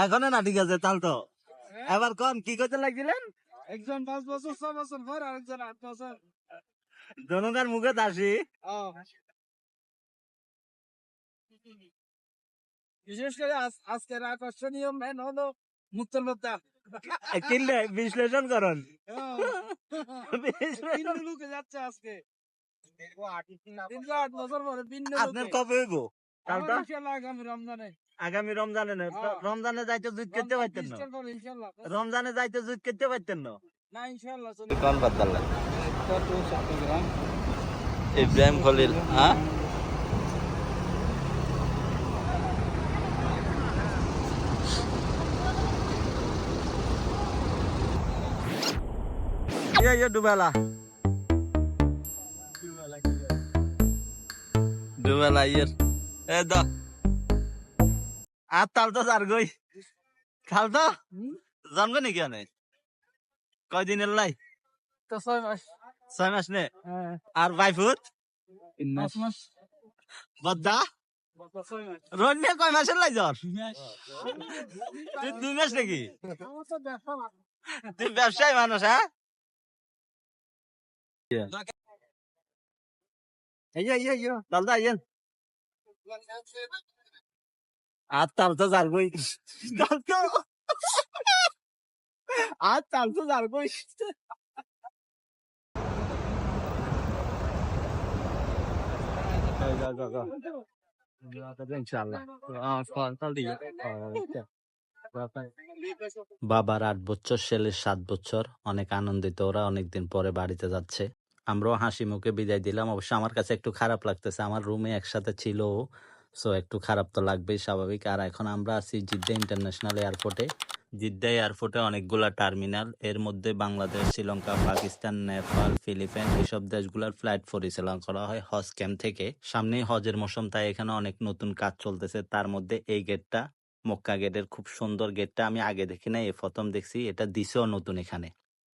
এখনো না ঠিক আছে তাল তো এবার কোন কি করতে লাগছিলেন একজন 5 বছর 6 বছর পর আরেকজন 8 বছর জনতার মুখে আসি বিশেষ করে আজকের আকর্ষণীয় ম্যান হলো মুক্তলতা কিনলে বিশ্লেষণ করুন ভিন্ন লোকে যাচ্ছে আজকে 8 বছর পরে ভিন্ন আপনার লোকে কবে হইব তালটা ইনশাআল্লাহ আগামী রমজানে আগামী রমজানে না রমজানে যাইতে জুত করতে পারতেন না ইনশাআল্লাহ রমজানে যাইতে জুত করতে পারতেন না না ইনশাআল্লাহ কোন বাদাল্লা চট্টগ্রাম ইব্রাহিম খলিল হ্যাঁ ये डुबेला डुबेला ये ए दा आ ताल तो सार गई ताल तो জানবে নাকি অনেক কয়দিনের লাই তো 6 মাস 6 মাস নে হ্যাঁ আর 5 ফুট 5 মাস বদ্দা 6 মাস রন্যে কয় মাসের লাই জ্বর তুই 2 মাস নাকি তুই ব্যবসায়ী মানুষ হ্যাঁ Iya. Talta ayan. Talta zargoy. Talta. Talta zargoy. Go. Inshallah. বাবার 8 বছর ছেলের 7 বছর অনেক আনন্দিত ওরা অনেকদিন পরে বাড়িতে যাচ্ছে আমরাও হাসি মুখে বিদায় দিলাম অবশ্য আমার কাছে একটু খারাপ লাগতেছে আমার রুমে একসাথে ছিল সো একটু খারাপ তো লাগবেই স্বাভাবিক আর এখন আমরা আছি জিদ্দা ইন্টারন্যাশনাল এয়ারপোর্টে জিদ্দা এয়ারপোর্টে অনেকগুলা টার্মিনাল এর মধ্যে বাংলাদেশ শ্রীলঙ্কা পাকিস্তান নেপাল ফিলিপাইন এসব দেশগুলোর ফ্লাইট পরিচালনা করা হয় হজ ক্যাম্প থেকে সামনেই হজের মৌসুম তাই এখানে অনেক নতুন কাজ চলতেছে তার মধ্যে এই গেটটা মক্কা গেটের খুব সুন্দর গেটটা আমি আগে দেখি নাই এই প্রথম দেখছি এটা দিছেও নতুন এখানে